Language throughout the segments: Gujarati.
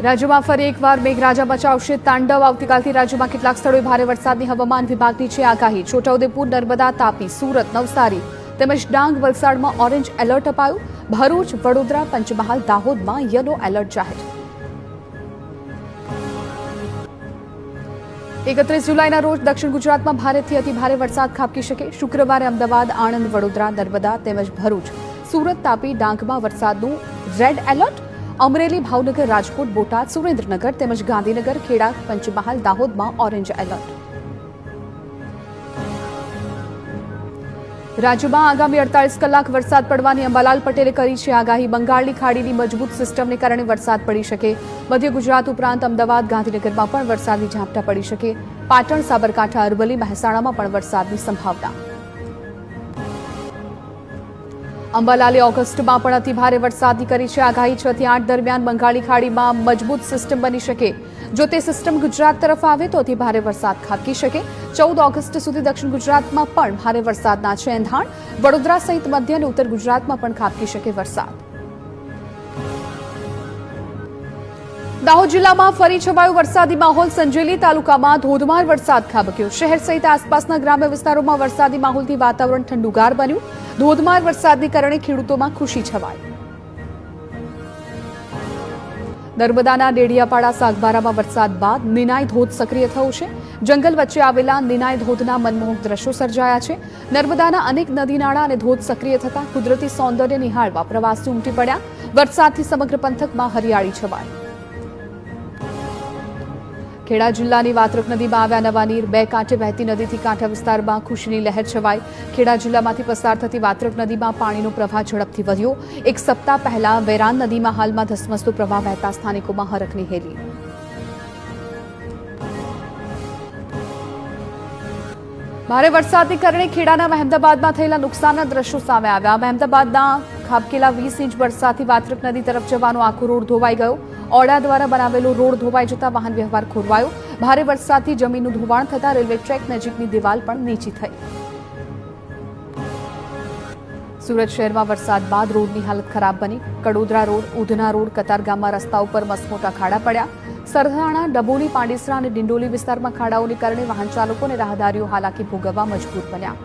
રાજ્યમાં ફરી એકવાર મેઘરાજા બચાવશે તાંડવ. આવતીકાલથી રાજ્યમાં કેટલાક સ્થળોએ ભારે વરસાદની હવામાન વિભાગની છે આગાહી. છોટાઉદેપુર, નર્મદા, તાપી, સુરત, નવસારી તેમજ ડાંગ, વલસાડમાં ઓરેન્જ એલર્ટ અપાયું. ભરૂચ, વડોદરા, પંચમહાલ, દાહોદમાં યલો એલર્ટ જાહેર. 31 જુલાઈના રોજ દક્ષિણ ગુજરાતમાં ભારેથી અતિભારે વરસાદ ખાબકી શકે. શુક્રવારે અમદાવાદ, આણંદ, વડોદરા, નર્મદા તેમજ ભરૂચ, સુરત, તાપી, ડાંગમાં વરસાદનું રેડ એલર્ટ. અમરેલી, ભાવનગર, રાજકોટ, બોટાદ, સુરેન્દ્રનગર તેમજ ગાંધીનગર, ખેડા, પંચમહાલ, દાહોદમાં ઓરેન્જ એલર્ટ. રાજ્યમાં આગામી 48 કલાક વરસાદ પડવાની અંબાલાલ પટેલે કરી છે આગાહી. બંગાળની ખાડીની મજબૂત સિસ્ટમને કારણે વરસાદ પડી શકે. મધ્ય ગુજરાત ઉપરાંત અમદાવાદ, ગાંધીનગરમાં પણ વરસાદી ઝાપટા પડી શકે. પાટણ, સાબરકાંઠા, અરવલ્લી, મહેસાણામાં પણ વરસાદની સંભાવના. અંબાલાલે ઓગસ્ટમાં પણ અતિભારે વરસાદની કરી છે આગાહી. 6 થી 8 દરમિયાન બંગાળની ખાડીમાં મજબૂત સિસ્ટમ બની શકે. જો તે સિસ્ટમ ગુજરાત તરફ આવે તો અતિભારે વરસાદ ખાબકી શકે. 14 ઓગસ્ટ સુધી દક્ષિણ ગુજરાતમાં પણ ભારે વરસાદના છે એંધાણ. વડોદરા સહિત મધ્ય અને ઉત્તર ગુજરાતમાં પણ ખાબકી શકે વરસાદ. દાહોદ જિલ્લામાં ફરી છવાયો વરસાદી માહોલ. સંજેલી તાલુકામાં ધોધમાર વરસાદ ખાબક્યો. શહેર સહિત આસપાસના ગ્રામ્ય વિસ્તારોમાં વરસાદી માહોલથી વાતાવરણ ઠંડુગાર બન્યું. ધોધમાર વરસાદને કારણે ખેડૂતોમાં ખુશી છવાઈ. નર્મદાના ડેડિયાપાડા, સાગબારામાં વરસાદ બાદ નિનાય ધોધ સક્રિય થયો છે. જંગલ વચ્ચે આવેલા નિનાય ધોધના મનમોહક દ્રશ્યો સર્જાયા છે. નર્મદાના અનેક નદી નાળા અને ધોધ સક્રિય થતા કુદરતી સૌંદર્ય નિહાળવા પ્રવાસીઓ ઉમટી પડ્યા. વરસાદથી સમગ્ર પંથકમાં હરિયાળી છવાઈ. ખેડા જિલ્લાની વાત્રક નદીમાં આવ્યા નવા નીર. 2 કાંઠે વહેતી નદીથી કાંઠા વિસ્તારમાં ખુશીની લહેર છવાઈ. ખેડા જિલ્લામાંથી પસાર થતી વાત્રક નદીમાં પાણીનો પ્રવાહ ઝડપથી વધ્યો. એક સપ્તાહ પહેલા વેરાન નદીમાં હાલમાં ધસમસતો પ્રવાહ વહેતા સ્થાનિકોમાં હરખની હેલી. ભારે વરસાદને કારણે ખેડાના મહેમદાબાદમાં થયેલા નુકસાનના દ્રશ્યો સામે આવ્યા. મહેમદાબાદના ખાબકેલા 20 ઇંચ વરસાદથી વાત્રક નદી તરફ જવાનો આખો રોડ ધોવાઈ ગયો. ઓડા દ્વારા બનાવેલો રોડ ધોવાઈ જતા વાહન વ્યવહાર ખોરવાયો. ભારે વરસાદથી જમીનનું ધોવાણ થતા રેલવે ટ્રેક નજીકની દિવાલ પણ નીચી થઈ. સુરત શહેરમાં વરસાદ બાદ રોડની હાલત ખરાબ બની. કડોદરા રોડ, ઉધના રોડ, કતારગામમાં રસ્તા ઉપર મસમોટા ખાડા પડ્યા. સરથાણા, ડબોલી, પાંડેસરા અને ડિંડોલી વિસ્તારમાં ખાડાઓને કારણે વાહન ચાલકો અને રાહદારીઓ હાલાકી ભોગવવા મજબૂર બન્યા.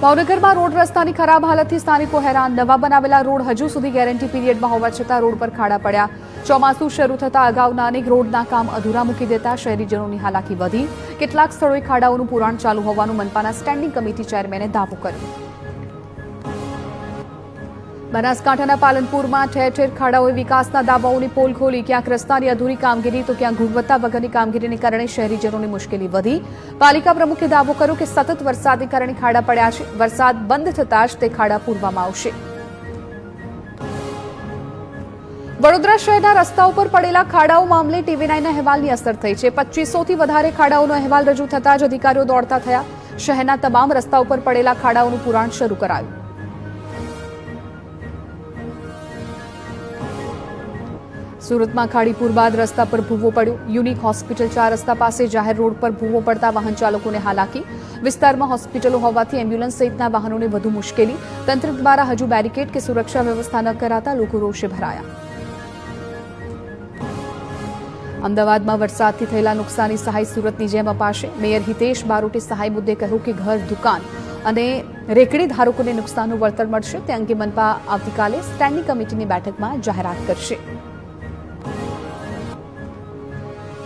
ભાવનગરમાં રોડ રસ્તાની ખરાબ હાલતથી સ્થાનિકો હેરાન. નવા બનાવેલા રોડ હજુ સુધી ગેરંટી પીરિયડમાં હોવા છતાં રોડ પર ખાડા પડ્યા. ચોમાસું શરૂ થતા અગાઉના અનેક રોડના કામ અધૂરા મૂકી દેતા શહેરીજનોની હાલાકી વધી. કેટલાક સ્થળોએ ખાડાઓનું પુરાણ ચાલુ હોવાનું મનપાના સ્ટેન્ડિંગ કમિટી ચેરમેને દાવો કર્યો. બનાસકાંઠાના પાલનપુરમાં ઠેર ઠેર ખાડાઓએ વિકાસના દાવાઓની પોલ ખોલી. ક્યાંક રસ્તાની અધૂરી કામગીરી તો ક્યાંક ગુણવત્તા વગરની કામગીરીને કારણે શહેરીજનોની મુશ્કેલી વધી. પાલિકા પ્રમુખે દાવો કર્યો કે સતત વરસાદને કારણે ખાડા પડ્યા છે. વરસાદ બંધ થતાં જ તે ખાડા પૂરવામાં આવશે. વડોદરા શહેરના રસ્તાઓ પર પડેલા ખાડાઓ મામલે TV9ના અહેવાલની અસર થઈ છે. 2500થી વધારે ખાડાઓનો અહેવાલ રજૂ થતાં જ અધિકારીઓ દોડતા થયા. શહેરના તમામ રસ્તાઓ પર પડેલા ખાડાઓનું પુરાણ શરૂ કરાયું. સુરતમાં ખાડીપુર બાદ રસ્તા પર ભૂવો પડ્યો. યુનિક હોસ્પિટલ 4 રસ્તા પાસે જાહેર રોડ પર ભૂવો પડતા વાહન ચાલકોને હાલાકી. વિસ્તારમાં હોસ્પિટલો હોવાથી એમ્બ્યુલન્સ સહિતના વાહનોને વધુ મુશ્કેલી. તંત્ર દ્વારા હજુ બેરિકેડ કે સુરક્ષા વ્યવસ્થા ન કરાતા લોકો રોષે ભરાયા. અમદાવાદમાં વરસાદથી થયેલા નુકસાની સહાય સુરતની જેમ અપાશે. મેયર હિતેશ બારોટે સહાય મુદ્દે કહ્યું કે ઘર, દુકાન અને રેકડી ધારકોને નુકસાનનું વળતર મળશે. તે અંગે મનપા આવતીકાલે સ્ટેન્ડિંગ કમિટીની બેઠકમાં જાહેરાત કરશે.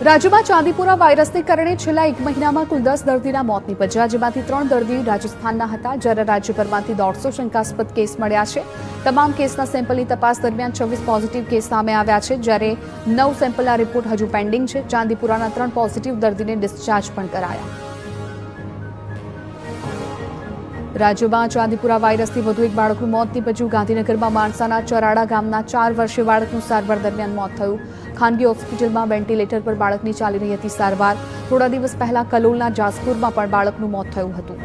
રાજ્યમાં ચાંદીપુરા વાયરસને કારણે છેલ્લા 1 મહિનામાં કુલ 10 દર્દીના મોત નીપજ્યા, જેમાંથી 3 દર્દી રાજસ્થાનના હતા. જ્યારે રાજ્યભરમાંથી 150 શંકાસ્પદ કેસ મળ્યા છે. તમામ કેસના સેમ્પલની તપાસ દરમિયાન 26 પોઝિટિવ કેસ સામે આવ્યા છે, જ્યારે 9 સેમ્પલના રિપોર્ટ હજુ પેન્ડિંગ છે. ચાંદીપુરાના 3 પોઝિટિવ દર્દીને ડિસ્ચાર્જ પણ કરાયા. રાજ્યમાં ચાંદીપુરા વાયરસથી વધુ એક બાળકનું મોત નીપજ્યું. ગાંધીનગરમાં માણસાના ચરાડા ગામના 4 વર્ષીય બાળકનું સારવાર દરમિયાન મોત થયું. ખાનગી હોસ્પિટલમાં વેન્ટિલેટર પર બાળકની ચાલી રહી હતી સારવાર. થોડા દિવસ પહેલા કલોલના જાસપુરમાં પણ બાળકનું મોત થયું હતું.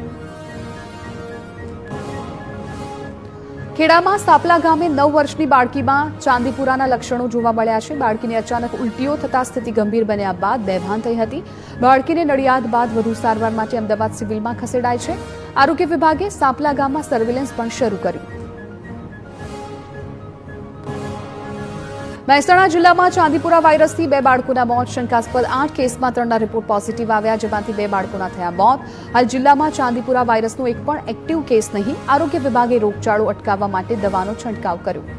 ખેડામાં સાપલા ગામે 9 વર્ષની બાળકીમાં ચાંદીપુરાના લક્ષણો જોવા મળ્યા છે. બાળકીને અચાનક ઉલટીઓ થતા સ્થિતિ ગંભીર બન્યા બાદ બેભાન થઈ હતી. બાળકીને નડિયાદ બાદ વધુ સારવાર માટે અમદાવાદ સિવિલમાં ખસેડાઈ છે. આરોગ્ય વિભાગે સાપલા ગામમાં સર્વેલન્સ પણ શરૂ કર્યું. મહેસાણા જિલ્લામાં ચાંદીપુરા વાયરસથી 2 બાળકોના મોત. શંકાસ્પદ 8 કેસમાં 3ના રિપોર્ટ પોઝિટિવ આવ્યા, જેમાંથી 2 બાળકોના થયા મોત. હાલ જિલ્લામાં ચાંદીપુરા વાયરસનો એક પણ એક્ટિવ કેસ નહીં. આરોગ્ય વિભાગે રોગચાળો અટકાવવા માટે દવાનો છંટકાવ કર્યો.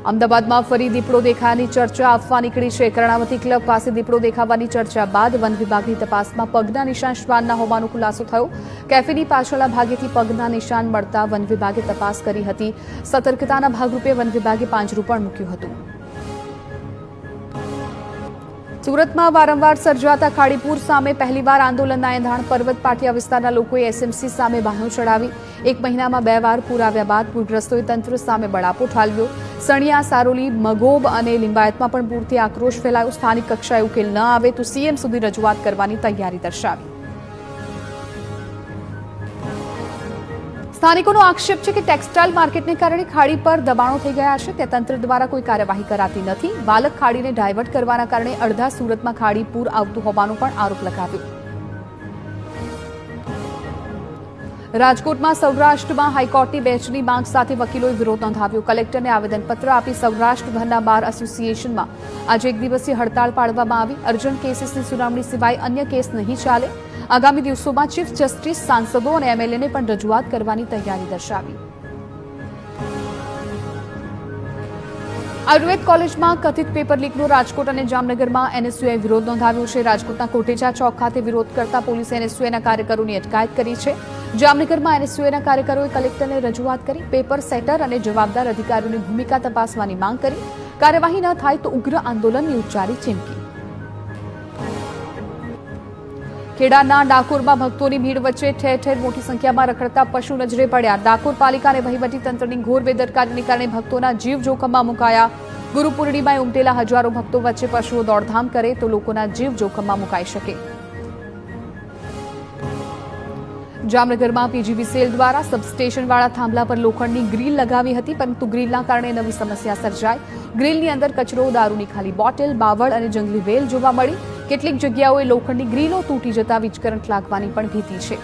અમદાવાદમાં ફરી દીપડો દેખાયાની ચર્ચા અફવા નીકળી છે. કર્ણાવતી ક્લબ પાસે દીપડો દેખાવાની ચર્ચા બાદ વન વિભાગની તપાસમાં પગના નિશાન શ્વાનના હોવાનો ખુલાસો થયો. કેફેની પાછળના ભાગેથી પગના નિશાન મળતા વન વિભાગે તપાસ કરી હતી. સતર્કતાના ભાગરૂપે વન વિભાગે પાંજરું પણ મૂક્યું હતું. સુરતમાં વારંવાર સર્જાતા ખાડીપુર સામે પહેલીવાર આંદોલનના એંધાણ. પર્વત પાટિયા વિસ્તારના લોકોએ એસએમસી સામે બહાનો ચડાવી. 1 મહિનામાં 2 વાર પૂર આવ્યા બાદ પૂરગ્રસ્તોએ તંત્ર સામે બળાપો ઠાલવ્યો. સણિયા, સારોલી, મગોબ અને લિંબાયતમાં પણ પૂરથી આક્રોશ ફેલાયો. સ્થાનિક કક્ષાએ ઉકેલ ન આવે તો સીએમ સુધી રજૂઆત કરવાની તૈયારી દર્શાવી. સ્થાનિકોનો આક્ષેપ છે કે ટેક્સટાઇલ માર્કેટને કારણે ખાડી પર દબાણો થઈ ગયા છે. ત્યાં તંત્ર દ્વારા કોઈ કાર્યવાહી કરાતી નથી. બાલક ખાડીને ડાયવર્ટ કરવાના કારણે અડધા સુરતમાં ખાડી પૂર આવતું હોવાનો પણ આરોપ લગાવ્યો. રાજકોટમાં સૌરાષ્ટ્રમાં હાઈકોર્ટની બેન્ચની માંગ સાથે વકીલોએ વિરોધ નોંધાવ્યો. કલેક્ટરને આવેદનપત્ર આપી સૌરાષ્ટ્રભરના બાર એસોસિએશનમાં આજે 1 દિવસીય હડતાળ પાડવામાં આવી. અર્જન્ટ કેસીસની સુનાવણી સિવાય અન્ય કેસ નહીં ચાલે. આગામી દિવસોમાં ચીફ જસ્ટિસ, સાંસદો અને એમએલએને પણ રજૂઆત કરવાની તૈયારી દર્શાવી. આયુર્વેદ કોલેજમાં કથિત પેપર લીકનો રાજકોટ અને જામનગરમાં એનએસયુએ વિરોધ નોંધાવ્યો છે. રાજકોટના કોટેચા ચોક ખાતે વિરોધ કરતા પોલીસે એનએસયુના કાર્યકરોની અટકાયત કરી છે. જામનગરમાં એનએસયુના કાર્યકરોએ કલેક્ટરને રજૂઆત કરી. પેપર સેટર અને જવાબદાર અધિકારીઓની ભૂમિકા તપાસવાની માંગ કરી. કાર્યવાહી ન થાય તો ઉગ્ર આંદોલનની ઉચ્ચારી ચીમકી. ખેડાના ડાકોરમાં ભક્તોની ભીડ વચ્ચે ઠેર ઠેર મોટી સંખ્યામાં રખડતા પશુ નજરે પડ્યા. ડાકોર પાલિકા અને વહીવટીતંત્રની ઘોર બેદરકારીને કારણે ભક્તોના જીવ જોખમમાં મુકાયા. ગુરુ પૂર્ણિમાએ ઉમટેલા હજારો ભક્તો વચ્ચે પશુઓ દોડધામ કરે તો લોકોના જીવ જોખમમાં મુકાઈ શકે. જામનગરમાં પીજીવીસીએલ દ્વારા સબસ્ટેશનવાળા થાંભલા પર લોખંડની ગ્રીલ લગાવી હતી, પરંતુ ગ્રીલના કારણે નવી સમસ્યા સર્જાઈ. ગ્રીલની અંદર કચરો, દારૂની ખાલી બોટલ, બાવળ અને જંગલી વેલ જોવા મળી. કેટલીક જગ્યાઓએ લોખંડની ગ્રીલો તૂટી જતા વીજ કરંટ લાગવાની પણ ભીતિ છે.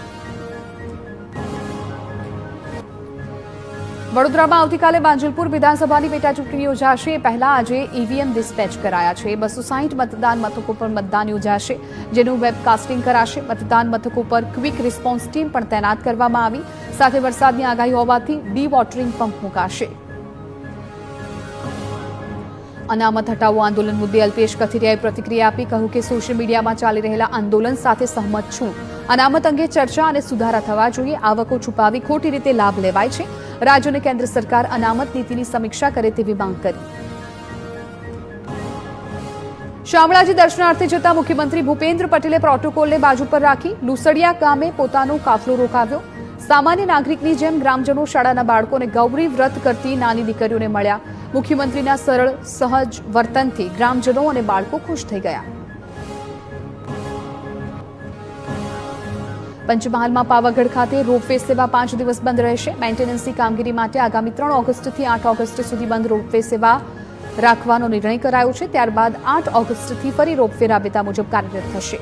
વડોદરામાં આવતીકાલે માંજલપુર વિધાનસભાની પેટાચૂંટણી યોજાશે. એ પહેલા આજે ઈવીએમ ડિસ્પેચ કરાયા છે. 260 મતદાન મથકો પર મતદાન યોજાશે, જેનું વેબકાસ્ટિંગ કરાશે. મતદાન મથકો પર ક્વિક રિસ્પોન્સ ટીમ પણ તૈનાત કરવામાં આવી. સાથે વરસાદની આગાહી હોવાથી ડી વોટરિંગ પંપ મુકાશે. અનામત હટાવો આંદોલન મુદ્દે અલ્પેશ કથિરિયાએ પ્રતિક્રિયા આપી. કહ્યું કે સોશિયલ મીડિયામાં ચાલી રહેલા આંદોલન સાથે સહમત છું. અનામત અંગે ચર્ચા અને સુધારા થવા જોઈએ. આવકો છુપાવી ખોટી રીતે લાભ લેવાય છે. રાજ્ય અને કેન્દ્ર સરકાર અનામત નીતિની સમીક્ષા કરે તેવી માંગ કરી. શામળાજી દર્શનાર્થે જતા મુખ્યમંત્રી ભૂપેન્દ્ર પટેલે પ્રોટોકોલને બાજુ પર રાખી લુસડિયા ગામે પોતાનો કાફલો રોકાવ્યો. સામાન્ય નાગરિકની જેમ ગ્રામજનો શાળાના બાળકોને ગૌરી વ્રત કરતી નાની દીકરીઓને મળ્યા. મુખ્યમંત્રીના સરળ સહજ વર્તનથી ગ્રામજનો અને બાળકો ખુશ થઈ ગયા. પંચમહાલમાં પાવાગઢ ખાતે રોપવે સેવા 5 દિવસ બંધ રહેશે. મેન્ટેનન્સની કામગીરી માટે આગામી 3 ઓગસ્ટથી 8 ઓગસ્ટ સુધી બંધ રોપવે સેવા રાખવાનો નિર્ણય કરાયો છે. ત્યારબાદ 8 ઓગસ્ટથી ફરી રોપવે રાબેતા મુજબ કાર્યરત થશે.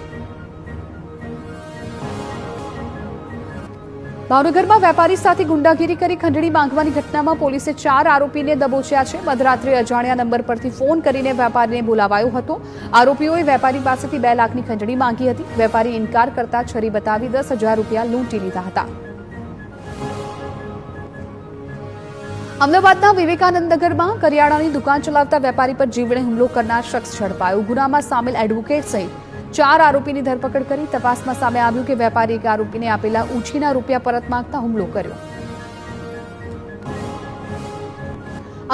ભાવનગરમાં વેપારી સાથે ગુંડાગીરી કરી ખંડણી માંગવાની ઘટનામાં પોલીસે 4 આરોપીને દબોચ્યા છે. મધરાત્રે અજાણ્યા નંબર પરથી ફોન કરીને વેપારીને બોલાવાયો હતો. આરોપીઓએ વેપારી પાસેથી 2 લાખની ખંડણી માંગી હતી. વેપારી ઇનકાર કરતા છરી બતાવી 10,000 રૂપિયા લૂંટી લીધા હતા. અમદાવાદના વિવેકાનંદ નગરમાં કરિયાણાની દુકાન ચલાવતા વેપારી પર જીવલેણ હુમલો કરનાર શખ્સ ઝડપાયો. ગુનામાં સામેલ એડવોકેટ સહિત 4 આરોપીની ધરપકડ કરી. તપાસમાં સામે આવ્યું કે વેપારી એક આરોપીને આપેલા ઉછીના રૂપિયા પરત માંગતા હુમલો કર્યો.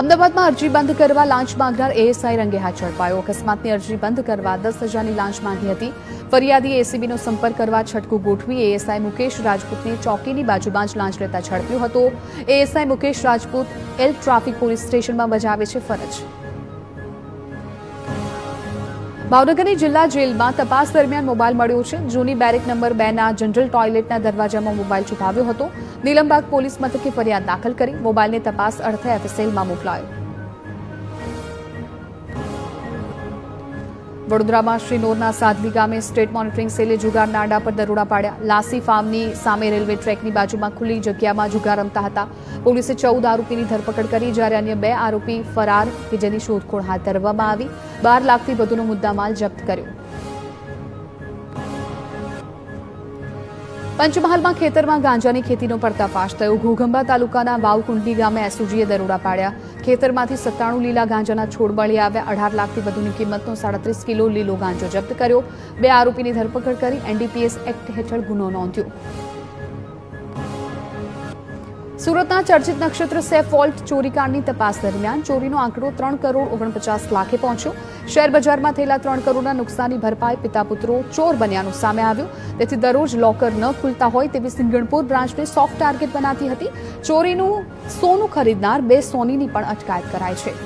અમદાવાદમાં અરજી બંધ કરવા લાંચ માંગનાર એએસઆઈ રંગે હાથ ઝડપાયો. અકસ્માતની અરજી બંધ કરવા 10,000ની લાંચ માંગી હતી. ફરિયાદીએ એસીબીનો સંપર્ક કરવા છટકું ગોઠવી એએસઆઈ મુકેશ રાજપૂતને ચોકીની બાજુમાં જ લાંચ લેતા ઝડપ્યો હતો. ASI Mukesh Rajput L traffic police સ્ટેશનમાં બજાવે છે ફરજ. ભાવનગરની જિલ્લા જેલમાં તપાસ દરમિયાન મોબાઈલ મળ્યો છે. જૂની બેરેક નંબર 2ના જનરલ ટોયલેટના દરવાજામાં મોબાઈલ છુપાવ્યો હતો. નીલમબાગ પોલીસ મથકે ફરિયાદ દાખલ કરી મોબાઈલને તપાસ અર્થે એફએસએલમાં મોકલાયો. વડોદરામાં શ્રીનોરના સાદલી ગામે સ્ટેટ મોનિટરિંગ સેલે જુગારના આડા પર દરોડા પાડ્યા. લાસી ફાર્મની સામે રેલવે ટ્રેકની બાજુમાં ખુલ્લી જગ્યામાં જુગાર રમતા હતા. પોલીસે 14 આરોપીની ધરપકડ કરી, જ્યારે અન્ય 2 આરોપી ફરાર કે જેની શોધખોળ હાથ ધરવામાં આવી. 12 લાખથી વધુનો મુદ્દામાલ જપ્ત કર્યો. પંચમહાલમાં ખેતરમાં ગાંજાની ખેતીનો પર્દાફાશ થયો. ઘોઘંબા તાલુકાના વાવકુંડલી ગામે એસઓજીએ દરોડા પાડ્યા. ખેતરમાંથી 97 લીલા ગાંજાના છોડ મળી આવ્યા. 18 લાખથી વધુની કિંમતનો 37 કિલો લીલો ગાંજો જપ્ત કર્યો. 2 આરોપીની ધરપકડ કરી એનડીપીએસ એક્ટ હેઠળ ગુનો નોંધ્યો. સુરતના ચર્ચિત નક્ષત્ર સેફ વોલ્ટ ચોરીકાંડની તપાસ દરમિયાન ચોરીનો આંકડો 3 કરોડ 49 લાખે પહોંચ્યો. શેર બજારમાં થયેલા 3 કરોડના નુકસાનની ભરપાઈ પિતા પુત્રો ચોર બન્યાનું સામે આવ્યું. તેથી દરરોજ લોકર ન ખુલતા હોય તેવી સિંગણપુર બ્રાન્ચને સોફ્ટ ટાર્ગેટ બનાવતી હતી. ચોરીનું સોનું ખરીદનાર 2 સોનીની પણ અટકાયત કરાઈ છે.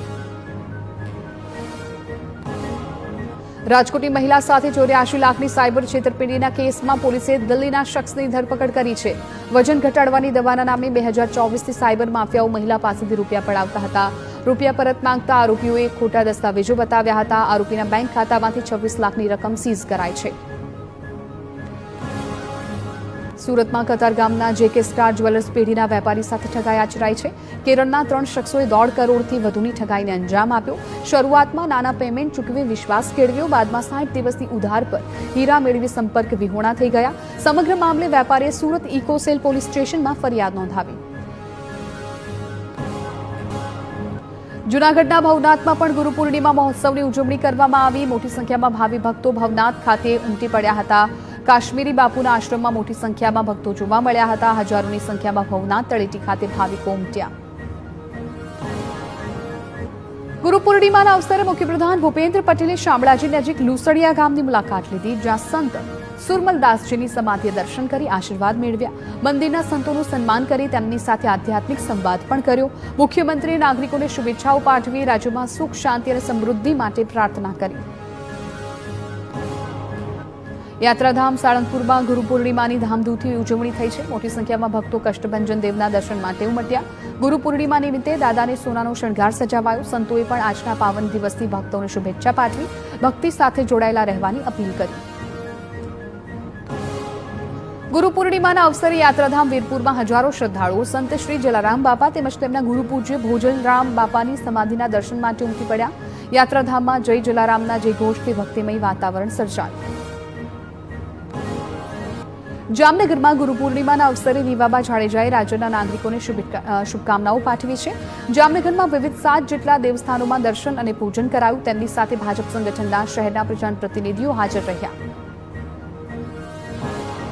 રાજકોટની મહિલા સાથે 84 લાખની સાયબર છેતરપિંડીના કેસમાં પોલીસે દિલ્હીના શખ્સની ધરપકડ કરી છે. વજન ઘટાડવાની દવાના નામે 2024થી સાયબર માફિયાઓ મહિલા પાસેથી રૂપિયા પડાવતા હતા. રૂપિયા પરત માંગતા આરોપીઓએ ખોટા દસ્તાવેજો બતાવ્યા હતા. આરોપીના બેંક ખાતામાંથી 26 લાખની રકમ સીઝ કરાઈ છે. સુરતમાં કતારગામના જેકે સ્ટાર જ્વેલર્સ પેઢીના વેપારી સાથે ઠગાઈ આચરાઈ છે. કેરળના 3 શખ્સોએ 1.5 કરોડથી વધુની ઠગાઈને અંજામ આપ્યો. શરૂઆતમાં નાના પેમેન્ટ ચૂકવી વિશ્વાસ કેળવ્યો. બાદમાં 60 દિવસની ઉધાર પર હીરા મેળવી સંપર્ક વિહોણા થઈ ગયા. સમગ્ર મામલે વેપારીએ સુરત ઇકોસેલ પોલીસ સ્ટેશનમાં ફરિયાદ નોંધાવી. જૂનાગઢના ભવનાથમાં પણ ગુરુ પૂર્ણિમા મહોત્સવની ઉજવણી કરવામાં આવી. મોટી સંખ્યામાં ભાવિ ભક્તો ભવનાથ ખાતે ઉમટી પડ્યા હતા. કાશ્મીરી બાપુના આશ્રમમાં મોટી સંખ્યામાં ભક્તો જોવા મળ્યા હતા. હજારોની સંખ્યામાં ભવનાથ તળેટી ખાતે ભાવિકો ઉમટ્યા. ગુરુ પૂર્ણિમાના અવસરે મુખ્યપ્રધાન ભૂપેન્દ્ર પટેલે શામળાજી નજીક લુસડિયા ગામની મુલાકાત લીધી, જ્યાં સંત સુરમલદાસજીની સમાધિએ દર્શન કરી આશીર્વાદ મેળવ્યા. મંદિરના સંતોનું સન્માન કરી તેમની સાથે આધ્યાત્મિક સંવાદ પણ કર્યો. મુખ્યમંત્રીએ નાગરિકોને શુભેચ્છાઓ પાઠવી રાજ્યમાં સુખ, શાંતિ અને સમૃદ્ધિ માટે પ્રાર્થના કરી. યાત્રાધામ સાળંગપુરમાં ગુરુ પૂર્ણિમાની ધામધૂમથી ઉજવણી થઈ છે. મોટી સંખ્યામાં ભક્તો કષ્ટભંજન દેવના દર્શન માટે ઉમટ્યા. ગુરુ પૂર્ણિમા નિમિત્તે દાદાને સોનાનો શણગાર સજાવાયો. સંતોએ પણ આજના પાવન દિવસથી ભક્તોને શુભેચ્છા પાઠવી ભક્તિ સાથે જોડાયેલા રહેવાની અપીલ કરી. ગુરુ પૂર્ણિમાના અવસરે યાત્રાધામ વીરપુરમાં હજારો શ્રદ્ધાળુઓ સંત શ્રી જલારામ બાપા તેમજ તેમના ગુરુ પૂજ્ય ભોજનરામ બાપાની સમાધિના દર્શન માટે ઉમટી પડ્યા. યાત્રાધામમાં જય જલારામના જયઘોષથી ભક્તિમય વાતાવરણ સર્જાયું. જામનગરમાં ગુરુ પૂર્ણિમાના અવસરે રીવાબા જાડેજાએ રાજ્યના નાગરિકોને શુભકામનાઓ પાઠવી છે. જામનગરમાં વિવિધ 7 જેટલા દેવસ્થાનોમાં દર્શન અને પૂજન કરાયું. તેમની સાથે ભાજપ સંગઠનના શહેરના પ્રજાપ્રતિનિધિઓ હાજર રહ્યા.